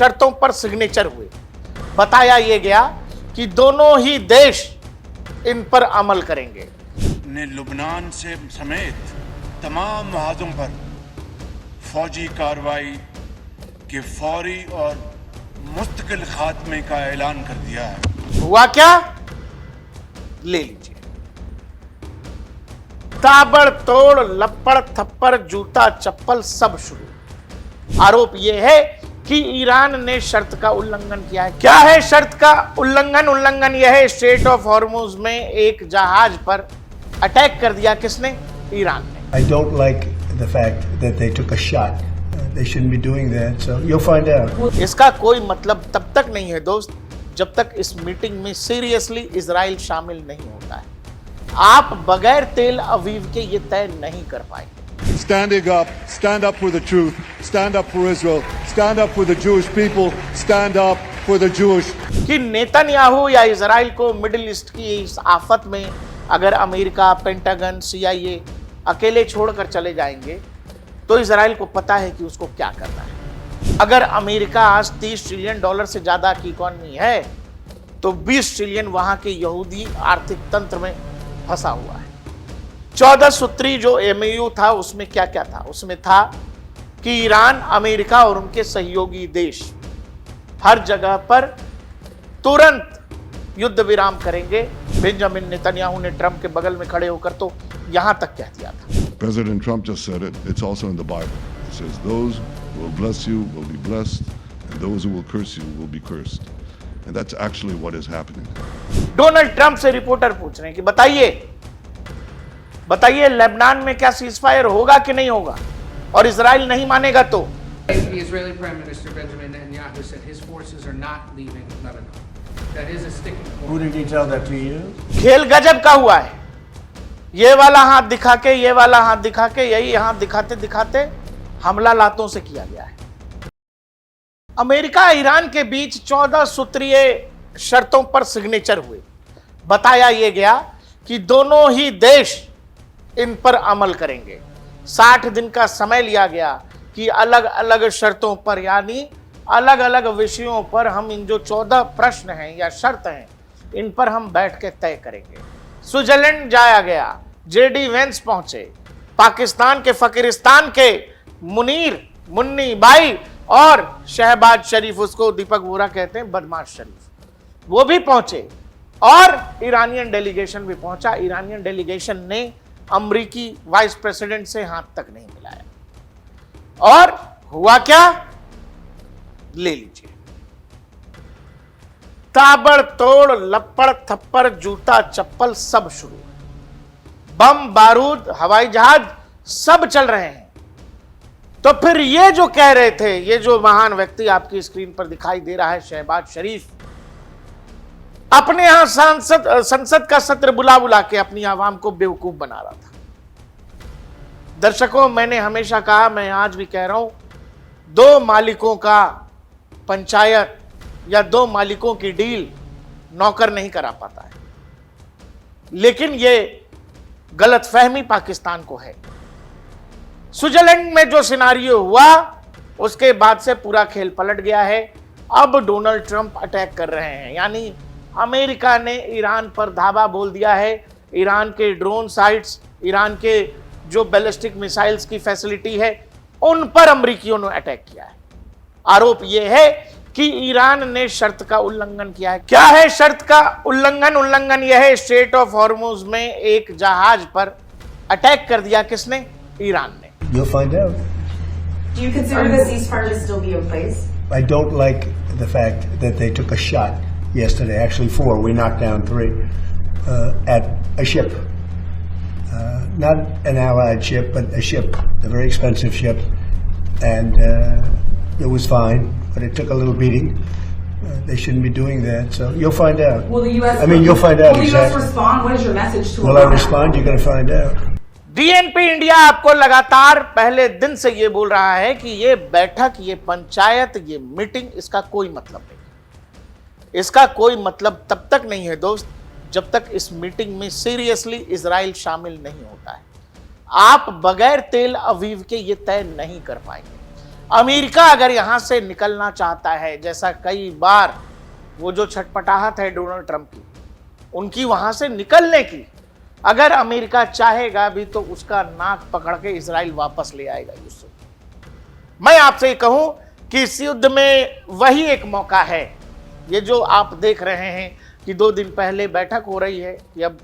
शर्तों पर सिग्नेचर हुए। बताया यह गया कि दोनों ही देश इन पर अमल करेंगे। ने लुबनान से समेत तमाम महाजों पर फौजी कार्रवाई के फौरी और मुस्तकिल खात्मे का ऐलान कर दिया है। हुआ क्या? ले लीजिए। ताबड़तोड़ लपड़ थप्पड़ जूता चप्पल सब शुरू। आरोप यह है कि ईरान ने शर्त का उल्लंघन किया है। क्या है शर्त का उल्लंघन यह है, स्ट्रेट ऑफ हॉर्मुज में एक जहाज पर अटैक कर दिया। किसने? ईरान ने। I don't like the fact that they took a shot. They shouldn't be doing that, so you'll find out. इसका कोई मतलब तब तक नहीं है दोस्त जब तक इस मीटिंग में सीरियसली इजराइल शामिल नहीं होता है। आप बगैर तेल अवीव के ये तय नहीं कर पाएंगे। Stand up for the truth, stand up for Israel, stand up for the Jewish people, stand up for the Jewish. कि नेतन्याहू या इजराइल को मिडिल ईस्ट की इस आफत में अगर अमेरिका, पेंटागन, CIA अकेले छोड़कर चले जाएंगे तो इजराइल को पता है कि उसको क्या करना है। अगर अमेरिका आज $30 ट्रिलियन से ज्यादा की इकोनॉमी है तो 20 ट्रिलियन वहां के यहूदी आर्थिक तंत्र में फंसा हुआ है। 14 सूत्री जो MOU था उसमें क्या क्या था? उसमें था कि ईरान, अमेरिका और उनके सहयोगी देश हर जगह पर तुरंत युद्ध विराम करेंगे। बेंजामिन नेतन्याहू ने ट्रंप के बगल में खड़े होकर तो यहां तक कह दिया था। President Trump just said it. It's also in the Bible. It says, "Those who will bless you will be blessed, and those who will curse you will be cursed." And that's actually what is happening. Donald Trump से reporter पूछ रहे हैं कि बताइए Lebanon में क्या ceasefire होगा कि नहीं होगा, और इजराइल नहीं मानेगा तो? The Israeli Prime Minister Benjamin Netanyahu said his forces are not leaving Lebanon. That is a sticking point. Who did he tell that to you? खेल गजब का हुआ है। ये वाला हाथ दिखा के, ये वाला हाथ दिखा के, यही हाथ दिखाते दिखाते हमला लातों से किया गया है। अमेरिका ईरान के बीच 14 सूत्रीय शर्तों पर सिग्नेचर हुए। बताया यह गया कि दोनों ही देश इन पर अमल करेंगे। 60 दिन का समय लिया गया कि अलग अलग शर्तों पर, यानी अलग अलग विषयों पर हम इन जो 14 प्रश्न हैं या शर्त हैं इन पर हम बैठ के तय करेंगे। स्विट्जरलैंड जाया गया, JD वेंस पहुंचे, पाकिस्तान के फकीरिस्तान के मुन्नी बाई और शहबाज शरीफ, उसको दीपक वोरा कहते हैं, बदमाश शरीफ, वो भी पहुंचे और ईरानियन डेलीगेशन भी पहुंचा। ईरानियन डेलीगेशन ने अमेरिकी वाइस प्रेसिडेंट से हाथ तक नहीं मिलाया। और हुआ क्या? ले लीजिए। ताबड़तोड़ लपड़ थप्पड़ जूता चप्पल सब शुरू। बम बारूद, हवाई जहाज सब चल रहे हैं। तो फिर ये जो कह रहे थे, ये जो महान व्यक्ति आपकी स्क्रीन पर दिखाई दे रहा है, शहबाज शरीफ, अपने यहां संसद का सत्र बुला के अपनी आवाम को बेवकूफ बना रहा था। दर्शकों, मैंने हमेशा कहा, मैं आज भी कह रहा हूं, 2 मालिकों का पंचायत या 2 मालिकों की डील नौकर नहीं करा पाता है। लेकिन यह गलतफहमी पाकिस्तान को है। स्विट्जरलैंड में जो सिनारियो हुआ उसके बाद से पूरा खेल पलट गया है। अब डोनाल्ड ट्रंप अटैक कर रहे हैं, यानी अमेरिका ने ईरान पर धावा बोल दिया है। ईरान के ड्रोन साइट्स, ईरान के जो बैलिस्टिक मिसाइल्स की फैसिलिटी है, उन पर अमेरिकियों ने अटैक किया है। आरोप यह है कि ईरान ने शर्त का उल्लंघन किया है। क्या है शर्त का उल्लंघन यह है, स्ट्रेट ऑफ हॉर्मुज में एक जहाज पर अटैक कर दिया। किसने? ईरान ने। You'll find out. Do you consider the ceasefire to still be in place? I don't like the fact that they took a shot yesterday, actually 4, we knocked down 3, at a ship. Not an allied ship, but a ship, a very expensive ship. And it was fine, but it took a little beating. They shouldn't be doing that, so you'll find out. Will the U.S. I mean, you'll find out Will the exactly. U.S. respond? What is your message to Will I Iran? respond? You're going to find out. DNP India आपको लगातार पहले दिन से ये बोल रहा है कि ये बैठक, ये पंचायत, ये मीटिंग, इसका कोई मतलब नहीं। इसका कोई मतलब तब तक नहीं है दोस्त जब तक इस मीटिंग में सीरियसली इजराइल शामिल नहीं होता है। आप बगैर तेल अवीव के ये तय नहीं कर पाएंगे। अमेरिका अगर यहां से निकलना चाहता है, जैसा कई बार वो जो छटपटाहट है डोनाल्ड ट्रंप की, उनकी वहां से निकलने की, अगर अमेरिका चाहेगा भी तो उसका नाक पकड़ के इजराइल वापस ले आएगा युद्ध से। मैं आपसे कहूं कि इस युद्ध में वही एक मौका है, ये जो आप देख रहे हैं कि 2 दिन पहले बैठक हो रही है कि अब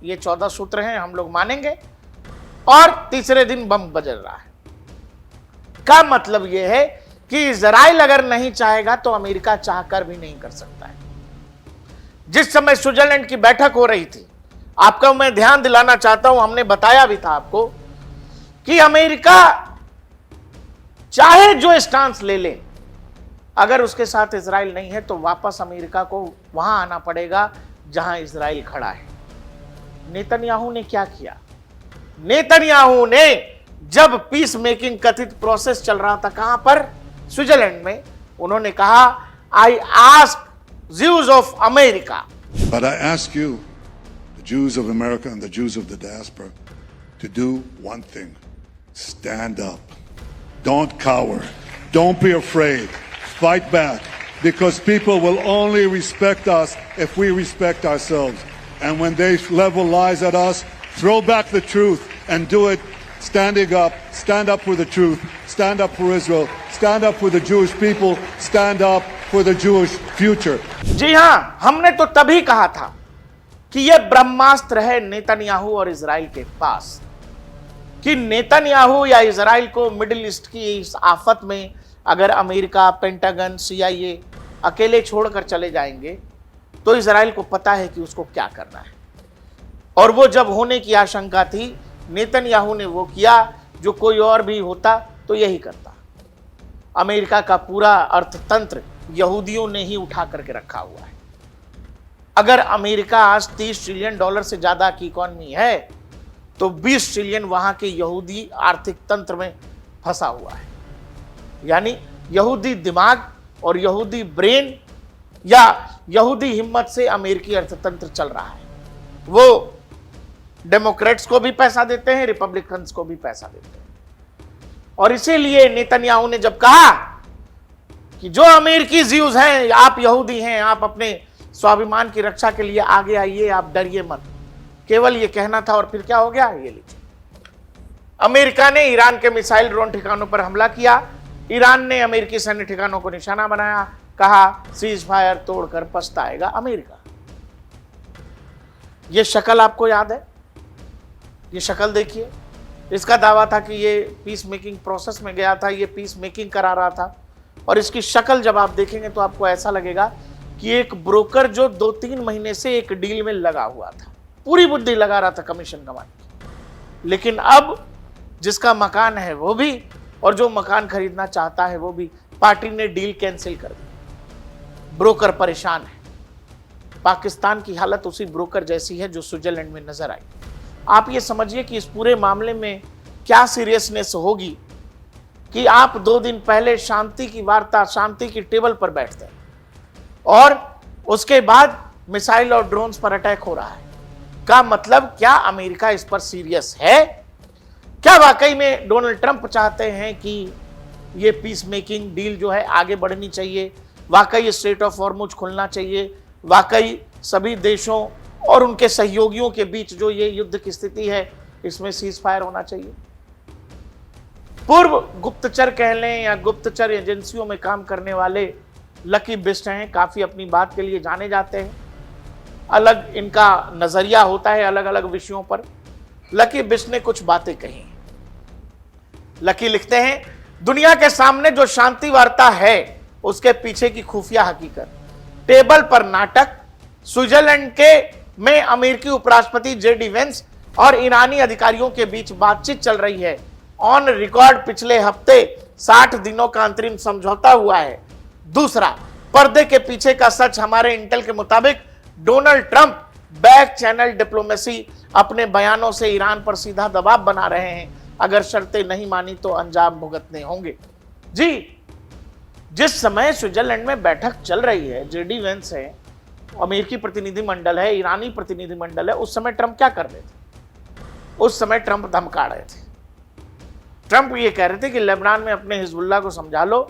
ये 14 सूत्र हैं हम लोग मानेंगे, और तीसरे दिन बम बजर रहा है। का मतलब यह है कि इजराइल अगर नहीं चाहेगा तो अमेरिका चाहकर भी नहीं कर सकता है। जिस समय स्विट्जरलैंड की बैठक हो रही थी, आपका मैं ध्यान दिलाना चाहता हूं, हमने बताया भी था आपको कि अमेरिका चाहे जो स्टांस ले ले, अगर उसके साथ इजराइल नहीं है तो वापस अमेरिका को वहां आना पड़ेगा जहां इजराइल खड़ा है। नेतन्याहू ने क्या किया? नेतन्याहू ने जब पीस मेकिंग कथित प्रोसेस चल रहा था, कहां पर? स्विट्जरलैंड में, उन्होंने कहा I ask Jews of America. But I ask you, the Jews of America and the Jews of the diaspora, to do one thing. Stand up. Don't cower. Don't be afraid. Fight back. Because people will only respect us if we respect ourselves. And when they level lies at us, throw back the truth and do it standing up. Stand up for the truth. Stand up for Israel. Stand up for the Jewish people. Stand up for the Jewish future. जी हां, हमने तो तभी कहा था कि यह ब्रह्मास्त्र है Netanyahu और इजराइल के पास, कि नेतन्याहू या इजराइल को मिडिल ईस्ट की इस आफत में अगर अमेरिका, पेंटागन, CIA अकेले छोड़कर चले जाएंगे तो इजराइल को पता है कि उसको क्या करना है। और वो जब होने की आशंका थी, नेतन्याहू ने वो किया जो कोई और भी होता तो यही करता। अमेरिका का पूरा अर्थतंत्र यहूदियों ने ही उठा करके रखा हुआ है। अगर अमेरिका आज $30 ट्रिलियन से ज्यादा की इकॉनमी है तो 20 ट्रिलियन वहां के यहूदी आर्थिक तंत्र में फंसा हुआ है। यानी यहूदी दिमाग और यहूदी ब्रेन या यहूदी हिम्मत से अमेरिकी अर्थतंत्र चल रहा है। वो डेमोक्रेट्स को भी पैसा देते हैं, रिपब्लिकन्स को भी पैसा देते हैं। और इसीलिए नेतन्याहू ने जब कहा कि जो अमेरिकी ज्यूज हैं, आप यहूदी हैं, आप अपने स्वाभिमान की रक्षा के लिए आगे आइए, आप डरिए मत, केवल ये कहना था। और फिर क्या हो गया? ये लीजिए, अमेरिका ने ईरान के मिसाइल ड्रोन ठिकानों पर हमला किया, ईरान ने अमेरिकी सैन्य ठिकानों को निशाना बनाया, कहा सीज फायर तोड़कर पछताएगा अमेरिका। ये शक्ल आपको याद है? ये शक्ल देखिए, इसका दावा था कि ये पीस मेकिंग प्रोसेस में गया था, ये पीस मेकिंग करा रहा था। और इसकी शक्ल जब आप देखेंगे तो आपको ऐसा लगेगा कि एक ब्रोकर जो 2-3 महीने से एक डील में लगा हुआ था, पूरी बुद्धि लगा रहा था कमीशन कमाने की। लेकिन अब जिसका मकान है वो भी, और जो मकान खरीदना चाहता है वो भी, पार्टी ने डील कैंसिल कर दी। ब्रोकर परेशान है। पाकिस्तान की हालत उसी ब्रोकर जैसी है जो स्विट्जरलैंड में नजर आई। आप ये समझिए कि इस पूरे मामले में क्या सीरियसनेस होगी कि आप 2 दिन पहले शांति की वार्ता, शांति की टेबल पर बैठते हैं और उसके बाद मिसाइल और ड्रोन्स पर अटैक हो रहा है। का मतलब क्या अमेरिका इस पर सीरियस है? क्या वाकई में डोनाल्ड ट्रंप चाहते हैं कि ये पीस मेकिंग डील जो है आगे बढ़नी चाहिए? वाकई स्ट्रेट ऑफ हॉर्मुज खुलना चाहिए? वाकई सभी देशों और उनके सहयोगियों के बीच जो ये युद्ध की स्थिति है, इसमें सीज फायर होना चाहिए? पूर्व गुप्तचर कह लें या गुप्तचर एजेंसियों में काम करने वाले लकी बिस्ट हैं, काफी अपनी बात के लिए जाने जाते हैं। अलग इनका नजरिया होता है अलग अलग विषयों पर। लकी बिस्ट ने कुछ बातें कही। लकी लिखते हैं, दुनिया के सामने जो शांति वार्ता है उसके पीछे की खुफिया हकीकत, टेबल पर नाटक, स्विट्जरलैंड के में अमेरिकी उपराष्ट्रपति JD वेंस और ईरानी अधिकारियों के बीच बातचीत चल रही है। ऑन रिकॉर्ड पिछले हफ्ते 60 दिनों का अंतरिम समझौता हुआ है। दूसरा, पर्दे के पीछे का सच, हमारे इंटेल के मुताबिक Donald Trump back channel diplomacy अपने बयानों से ईरान पर सीधा दबाव बना रहे हैं। अगर शर्तें नहीं मानी तो अंजाम भुगतने होंगे। जी, जिस समय स्विट्जरलैंड में बैठक चल रही है, JD वेंस है, अमेरिकी प्रतिनिधिमंडल है, ईरानी प्रतिनिधिमंडल है, उस समय ट्रंप क्या कर रहे थे? उस समय ट्रंप धमका रहे थे। ट्रंप ये कह रहे थे कि लेबनान में अपने हिजबुल्लाह को समझा लो,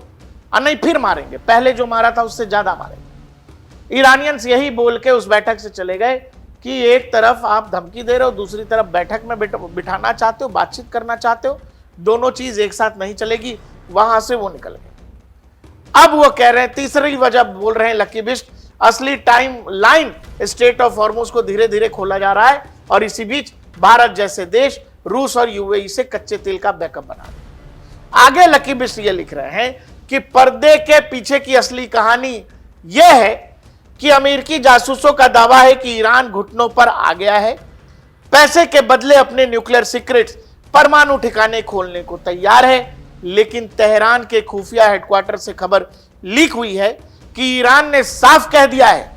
नहीं फिर मारेंगे, पहले जो मारा था उससे ज्यादा मारेंगे। ईरानियंस यही बोल के उस बैठक से चले गए कि एक तरफ आप धमकी दे रहे हो, दूसरी तरफ बैठक में बिठाना चाहते हो, बातचीत करना चाहते हो, दोनों चीज एक साथ नहीं चलेगी। वहां से वो निकल गए। अब वो कह रहे हैं, तीसरी वजह बोल रहे हैं लकी बिश्त, असली time line straight of Hormuz को धीरे धीरे खोला जा रहा है और इसी बीच भारत जैसे देश रूस और यूएई से कच्चे तेल का बैकअप बना रहे हैं। आगे लकी बिश्त ये लिख रहे हैं कि पर्दे के पीछे की असली कहानी यह है कि अमेरिकी जासूसों का दावा है कि ईरान घुटनों पर आ गया है, पैसे के बदले अपने न्यूक्लियर सीक्रेट्स परमाणु ठिकाने खोलने को तैयार है। लेकिन तेहरान के खुफिया हेडक्वार्टर से खबर लीक हुई है कि ईरान ने साफ कह दिया है,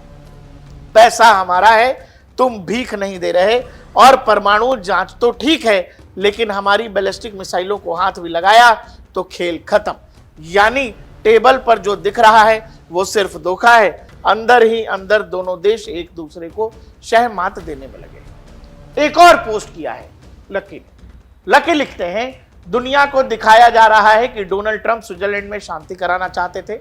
पैसा हमारा है, तुम भीख नहीं दे रहे, और परमाणु जांच तो ठीक है लेकिन हमारी बैलिस्टिक मिसाइलों को हाथ भी लगाया तो खेल खत्म। यानी टेबल पर जो दिख रहा है वो सिर्फ धोखा है, अंदर ही अंदर दोनों देश एक दूसरे को शहमात देने में लगे। एक और पोस्ट किया है लकी लिखते हैं, दुनिया को दिखाया जा रहा है कि डोनाल्ड ट्रंप स्विट्जरलैंड में शांति कराना चाहते थे,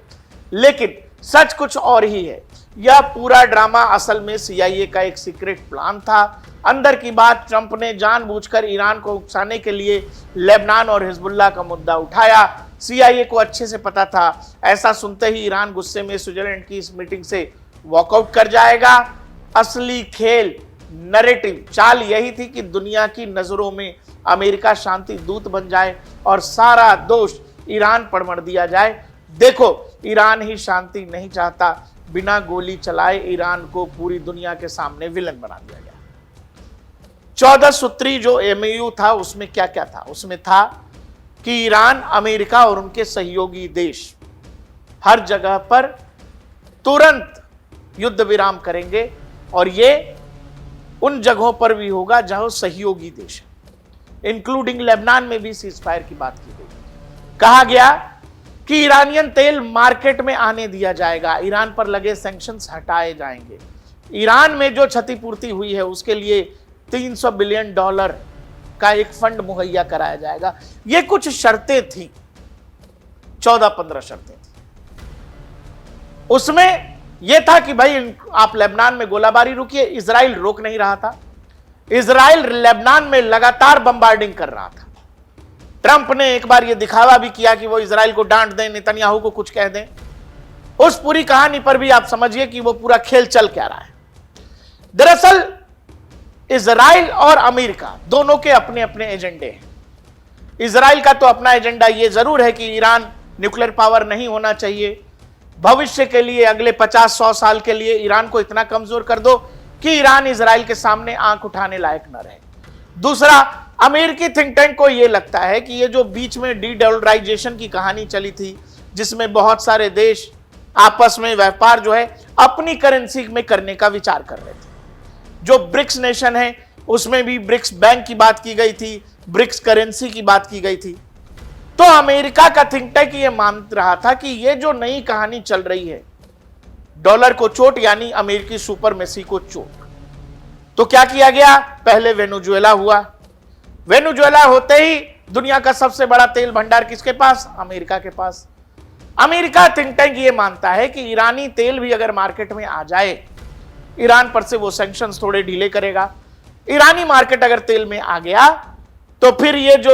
लेकिन सच कुछ और ही है। यह पूरा ड्रामा असल में CIA का एक सीक्रेट प्लान था। अंदर की बात, ट्रंप ने जानबूझकर ईरान को उकसाने के लिए लेबनान और हिजबुल्लाह का मुद्दा उठाया। CIA को अच्छे से पता था ऐसा सुनते ही ईरान गुस्से में स्विट्जरलैंड की इस मीटिंग से वॉकआउट कर जाएगा। असली खेल, नैरेटिव चाल यही थी कि दुनिया की नजरों में अमेरिका शांति दूत बन जाए और सारा दोष ईरान पर मढ़ दिया जाए। देखो, ईरान ही शांति नहीं चाहता, बिना गोली चलाए ईरान को पूरी दुनिया के सामने विलन बना दिया गया। 14 सूत्री जो MOU था उसमें क्या क्या था? उसमें था कि ईरान, अमेरिका और उनके सहयोगी देश हर जगह पर तुरंत युद्ध विराम करेंगे और ये उन जगहों पर भी होगा जहां सहयोगी देश है, इंक्लूडिंग लेबनान में भी सीजफायर की बात की गई। कहा गया कि ईरानियन तेल मार्केट में आने दिया जाएगा, ईरान पर लगे सैंक्शंस हटाए जाएंगे, ईरान में जो क्षतिपूर्ति हुई है उसके लिए $300 बिलियन का एक फंड मुहैया कराया जाएगा। ये कुछ शर्तें थी, 14-15 शर्तें थी। उसमें यह था कि भाई आप लेबनान में गोलाबारी रुकिए, इजराइल रोक नहीं रहा था, इजराइल लेबनान में लगातार बम्बार्डिंग कर रहा था। ट्रंप ने एक बार यह दिखावा भी किया कि वो इजराइल को डांट दें, नेतन्याहू को कुछ कह दें। उस पूरी कहानी पर भी आप समझिए कि वो पूरा खेल चल क्या रहा है। दरअसल इजराइल और अमेरिका दोनों के अपने अपने एजेंडे हैं। इजराइल का तो अपना एजेंडा यह जरूर है कि ईरान न्यूक्लियर पावर नहीं होना चाहिए, भविष्य के लिए अगले 50-100 साल के लिए ईरान को इतना कमजोर कर दो कि ईरान इजराइल के सामने आंख उठाने लायक न रहे। दूसरा, अमेरिकी थिंक टैंक को यह लगता है कि ये जो बीच में डी-डॉलराइजेशन की कहानी चली थी, जिसमें बहुत सारे देश आपस में व्यापार जो है अपनी करेंसी में करने का विचार कर रहे थे। जो ब्रिक्स नेशन है उसमें भी ब्रिक्स बैंक की बात की गई थी, ब्रिक्स करेंसी की बात की गई थी। तो अमेरिका का थिंक टैंक ये मान रहा था कि ये जो नई कहानी चल रही है, डॉलर को चोट यानी अमेरिकी सुपरमेसी को चोट, तो क्या किया गया? पहले वेनेजुएला हुआ। वेनेजुएला होते ही दुनिया का सबसे बड़ा तेल भंडार किसके पास? अमेरिका के पास। अमेरिका थिंक टैंक ये मानता है कि ईरानी तेल भी अगर मार्केट में आ जाए, ईरान पर से वो सैंक्शंस थोड़े ढीले करेगा। ईरानी मार्केट अगर तेल में आ गया तो फिर ये जो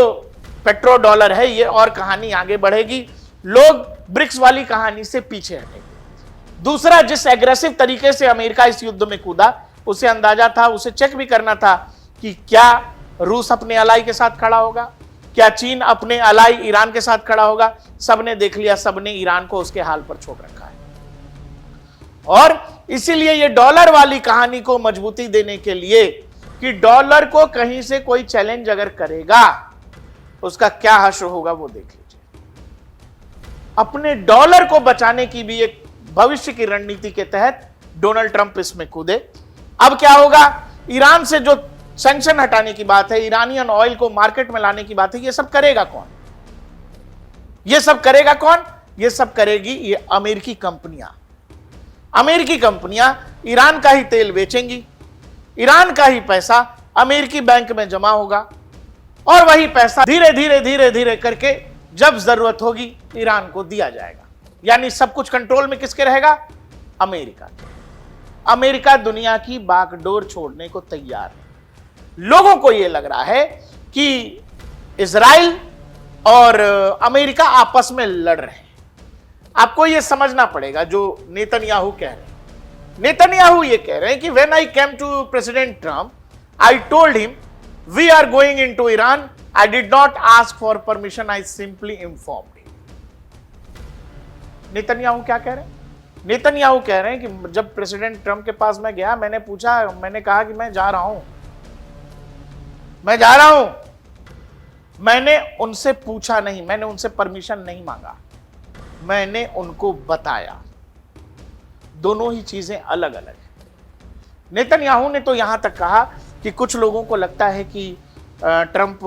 पेट्रो डॉलर है ये और कहानी आगे बढ़ेगी, लोग ब्रिक्स वाली कहानी से पीछे हटेंगे। दूसरा, जिस एग्रेसिव तरीके से अमेरिका इस युद्ध में कूदा, उसे अंदाजा था, उसे चेक भी करना था कि क्या रूस अपने अलाई के साथ खड़ा होगा, क्या चीन अपने अलाई ईरान के साथ खड़ा होगा। सबने देख लिया, सबने ईरान को उसके हाल पर छोड़ रखा है। और इसीलिए ये डॉलर वाली कहानी को मजबूती देने के लिए कि डॉलर को कहीं से कोई चैलेंज अगर करेगा उसका क्या हश्र होगा वो देख लीजिए। अपने डॉलर को बचाने की भी एक भविष्य की रणनीति के तहत डोनाल्ड ट्रंप इसमें कूदे। अब क्या होगा? ईरान से जो सैंक्शन हटाने की बात है, ईरानियन ऑयल को मार्केट में लाने की बात है, ये सब करेगा कौन? ये सब करेगा कौन? ये सब करेगी ये अमेरिकी कंपनियां। अमेरिकी कंपनियां ईरान का ही तेल बेचेंगी, ईरान का ही पैसा अमेरिकी बैंक में जमा होगा, और वही पैसा धीरे धीरे धीरे धीरे करके जब जरूरत होगी ईरान को दिया जाएगा। यानी सब कुछ कंट्रोल में किसके रहेगा? अमेरिका के। अमेरिका दुनिया की बागडोर छोड़ने को तैयार है। लोगों को यह लग रहा है कि इजराइल और अमेरिका आपस में लड़ रहे हैं। आपको यह समझना पड़ेगा जो नेतन्याहू कह रहे हैं। नेतन्याहू ये कह रहे हैं कि when I came to President Trump I told him we are going into Iran, I did not ask for permission, I simply informed him. Netanyahu क्या कह रहे हैं? नेतन्याहू कह रहे हैं कि जब प्रेसिडेंट ट्रम्प के पास मैं गया, मैंने पूछा, मैंने कहा कि मैं जा रहा हूं, मैंने उनसे पूछा नहीं, मैंने उनसे परमिशन नहीं मांगा, मैंने उनको बताया। दोनों ही चीजें अलग अलग हैं। नेतन्याहू ने तो यहां तक कहा कि कुछ लोगों को लगता है कि ट्रंप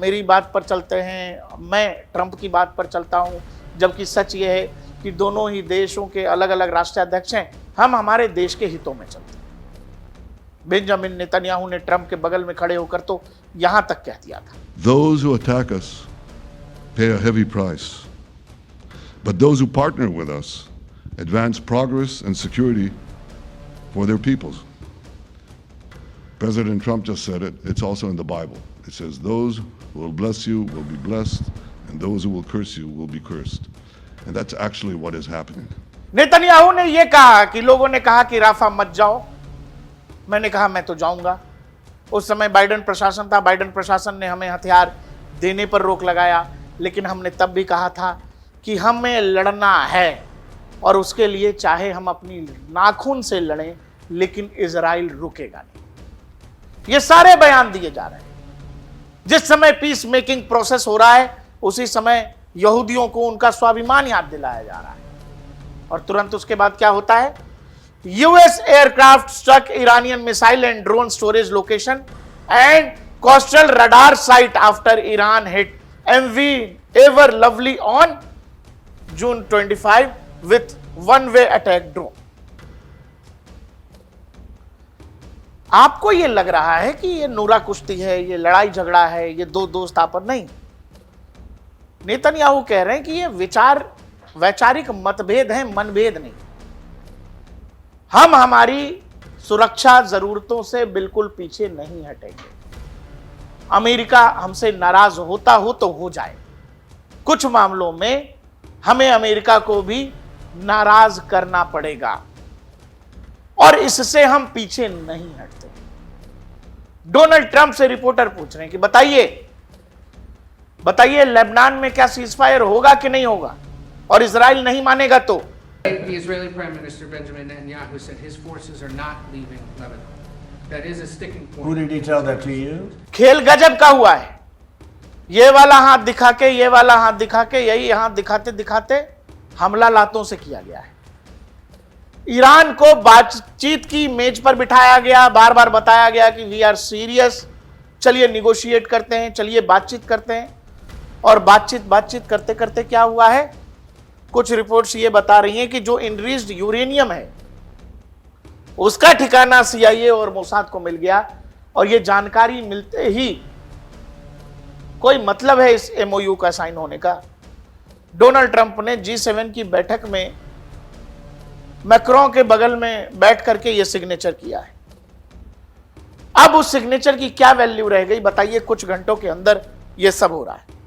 मेरी बात पर चलते हैं, मैं ट्रंप की बात पर चलता हूं, जबकि सच यह है कि दोनों ही देशों के अलग अलग राष्ट्राध्यक्ष हैं, हम हमारे देश के हितों में चलते हैं। बेंजामिन नेतन्याहू ने ट्रंप के बगल में खड़े होकर तो यहां तक कह दिया था, Those who attack us pay a heavy price, but those who partner with us advance progress and security for their peoples. President Trump just said it. It's also in the Bible. It says, those who will bless you will be blessed, and those who will curse you will be cursed. And that's actually what is happening. Netanyahu ने यह कहा कि लोगों ने कहा कि Rafa मत जाओ, मैंने कहा मैं तो जाऊंगा। उस समय बाइडेन प्रशासन था, बाइडेन प्रशासन ने हमें हथियार देने पर रोक लगाया, लेकिन हमने तब भी कहा था कि हमें लड़ना है और उसके लिए चाहे हम अपनी नाखून से लड़ें, लेकिन इजराइल रुकेगा नहीं। ये सारे बयान दिए जा रहे हैं। जिस समय पीस मेकिंग प्रोसेस हो रहा है, उसी समय यहूदियों को उनका स्वाभिमान याद दिलाया जा रहा है। और तुरंत उसके बाद क्या होता है? US aircraft struck Iranian missile and drone storage location and coastal radar site after Iran hit MV Ever Lovely on June 25 with one-way attack drone. आपको यह लग रहा है कि यह नूरा कुश्ती है, यह लड़ाई झगड़ा है, यह दो दोस्त आपस नहीं। नेतन्याहू कह रहे हैं कि यह वैचारिक मतभेद है, मनभेद नहीं। हम हमारी सुरक्षा जरूरतों से बिल्कुल पीछे नहीं हटेंगे। अमेरिका हमसे नाराज होता हो तो हो जाए, कुछ मामलों में हमें अमेरिका को भी नाराज करना पड़ेगा और इससे हम पीछे नहीं हटते। डोनाल्ड ट्रंप से रिपोर्टर पूछ रहे हैं कि बताइए लेबनान में क्या सीजफायर होगा कि नहीं होगा, और इजराइल नहीं मानेगा तो? The Israeli Prime Minister Benjamin Netanyahu said his forces are not leaving Lebanon. That is a sticking point. Who did he tell that to you? खेल गजब का हुआ है। ये वाला हाथ दिखा के, ये वाला हाथ दिखा के, यही हाथ दिखाते दिखाते हमला लातों से किया गया है। ईरान को बातचीत की मेज पर बिठाया गया, बार बार बताया गया कि वी आर सीरियस, चलिए निगोशिएट करते हैं, चलिए बातचीत करते हैं। और बातचीत करते करते क्या हुआ है? कुछ रिपोर्ट्स ये बता रही हैं कि जो इनरीच्ड यूरेनियम है उसका ठिकाना CIA और मोसाद को मिल गया, और ये जानकारी मिलते ही कोई मतलब है इस MOU का साइन होने का। डोनाल्ड ट्रंप ने G7 की बैठक में मैक्रों के बगल में बैठ करके ये सिग्नेचर किया है। अब उस सिग्नेचर की क्या वैल्यू रह गई बताइए? कुछ घंटों के अंदर ये सब हो रहा है।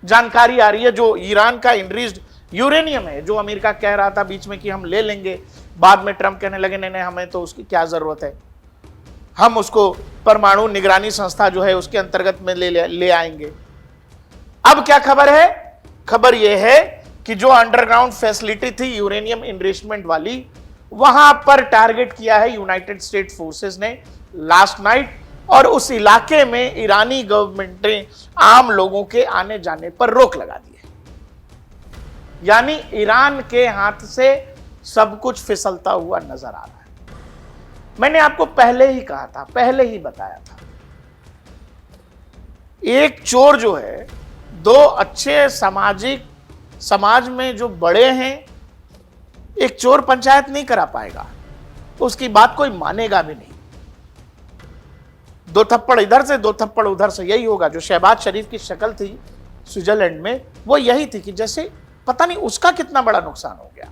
जानकारी आ रही है जो ईरान का इनरीच्ड यूरेनियम है, जो अमेरिका कह रहा था बीच में कि हम ले लेंगे, बाद में ट्रंप कहने लगे नहीं हमें तो उसकी क्या जरूरत है, हम उसको परमाणु निगरानी संस्था जो है उसके अंतर्गत में ले आएंगे। अब क्या खबर है? खबर यह है कि जो अंडरग्राउंड फैसिलिटी थी यूरेनियम इनरिचमेंट वाली, वहां पर टारगेट किया है यूनाइटेड स्टेट फोर्सेस ने लास्ट नाइट, और उस इलाके में ईरानी गवर्नमेंट ने आम लोगों के आने जाने पर रोक लगा दी है। यानी ईरान के हाथ से सब कुछ फिसलता हुआ नजर आ रहा है। मैंने आपको पहले ही कहा था, पहले ही बताया था, एक चोर जो है, दो अच्छे समाज में जो बड़े हैं, एक चोर पंचायत नहीं करा पाएगा, उसकी बात कोई मानेगा भी नहीं। दो थप्पड़ इधर से दो थप्पड़ उधर से, यही होगा। जो शहबाज शरीफ की शक्ल थी स्विट्जरलैंड में, वो यही थी कि जैसे पता नहीं उसका कितना बड़ा नुकसान हो गया।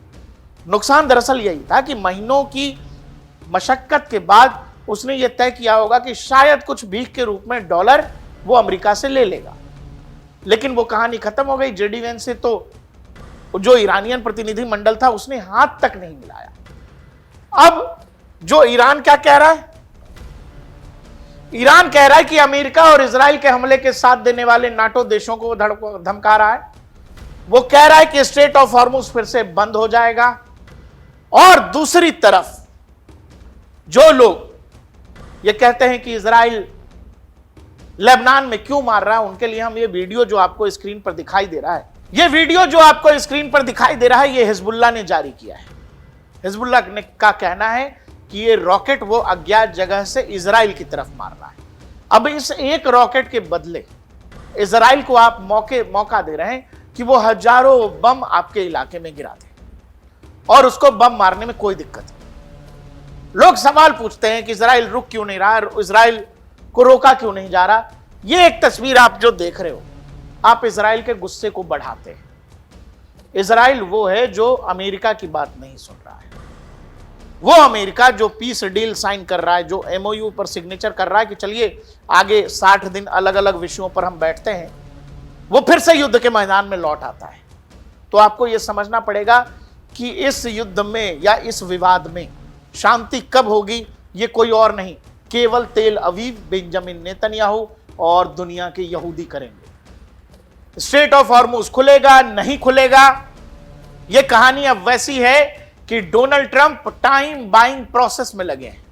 नुकसान दरअसल यही था कि महीनों की मशक्कत के बाद उसने ये तय किया होगा कि शायद कुछ भीख के रूप में डॉलर वो अमेरिका से ले लेगा, लेकिन वो कहानी खत्म हो गई। जेडी वेंस से तो जो ईरानियन प्रतिनिधि मंडल था उसने हाथ तक नहीं मिलाया। अब जो ईरान क्या कह रहा है, ईरान कह रहा है कि अमेरिका और इजराइल के हमले के साथ देने वाले नाटो देशों को धमका रहा है। वो कह रहा है कि स्ट्रेट ऑफ हॉर्मुज फिर से बंद हो जाएगा। और दूसरी तरफ जो लोग ये कहते हैं कि इजराइल लेबनान में क्यों मार रहा है, उनके लिए हम ये वीडियो जो आपको स्क्रीन पर दिखाई दे रहा है, ये वीडियो जो आपको स्क्रीन पर दिखाई दे रहा है, ये हिजबुल्लाह ने जारी किया है। हिजबुल्लाह का कहना है कि ये रॉकेट वो अज्ञात जगह से इजराइल की तरफ मार रहा है। अब इस एक रॉकेट के बदले इजराइल को आप मौका दे रहे हैं कि वो हजारों बम आपके इलाके में गिरा दे और उसको बम मारने में कोई दिक्कत नहीं। लोग सवाल पूछते हैं कि इजराइल रुक क्यों नहीं रहा, इजराइल को रोका क्यों नहीं जा रहा। ये एक तस्वीर आप जो देख रहे हो, आप इजराइल के गुस्से को बढ़ाते हैं। इजराइल वो है जो अमेरिका की बात नहीं सुन रहा है। वो अमेरिका जो पीस डील साइन कर रहा है, जो एमओयू पर सिग्नेचर कर रहा है कि चलिए आगे 60 दिन अलग अलग विषयों पर हम बैठते हैं, वो फिर से युद्ध के मैदान में लौट आता है। तो आपको यह समझना पड़ेगा कि इस युद्ध में या इस विवाद में शांति कब होगी, ये कोई और नहीं, केवल तेल अवीव, बेंजामिन नेतन्याहू और दुनिया के यहूदी करेंगे। स्ट्रेट ऑफ हॉर्मुज खुलेगा नहीं खुलेगा, यह कहानी अब वैसी है कि Donald Trump time buying process में लगे हैं।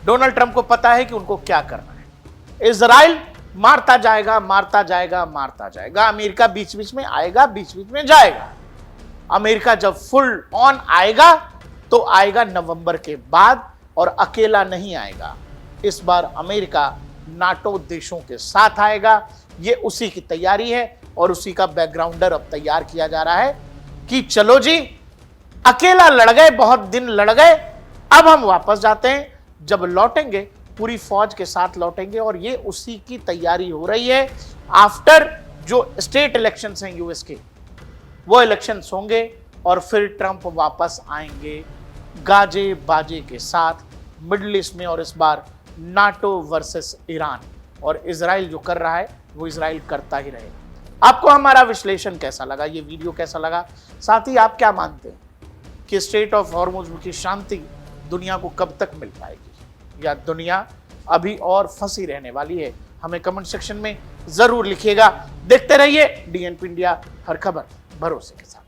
डोनाल्ड ट्रंप को पता है कि उनको क्या करना है। इजराइल मारता जाएगा, मारता जाएगा, मारता जाएगा। अमेरिका बीच बीच में आएगा, बीच बीच में जाएगा। अमेरिका जब फुल ऑन आएगा तो आएगा नवंबर के बाद, और अकेला नहीं आएगा। इस बार अमेरिका नाटो देशों के साथ आएगा। ये उसी की तैयारी है और उसी का बैकग्राउंडर अब तैयार किया जा रहा है कि चलो जी, अकेला लड़ गए, बहुत दिन लड़ गए, अब हम वापस जाते हैं। जब लौटेंगे पूरी फौज के साथ लौटेंगे, और ये उसी की तैयारी हो रही है। आफ्टर जो स्टेट इलेक्शंस हैं यूएस के, वो इलेक्शंस होंगे और फिर ट्रंप वापस आएंगे गाजे बाजे के साथ मिडिल ईस्ट में। और इस बार नाटो वर्सेस ईरान, और इजराइल जो कर रहा है वो इजराइल करता ही रहेगा। आपको हमारा विश्लेषण कैसा लगा, ये वीडियो कैसा लगा, साथ ही आप क्या मानते हैं कि स्ट्रेट ऑफ हॉर्मुज की शांति दुनिया को कब तक मिल पाएगी, या दुनिया अभी और फंसी रहने वाली है? हमें कमेंट सेक्शन में जरूर लिखिएगा। देखते रहिए DNP इंडिया, हर खबर भरोसे के साथ।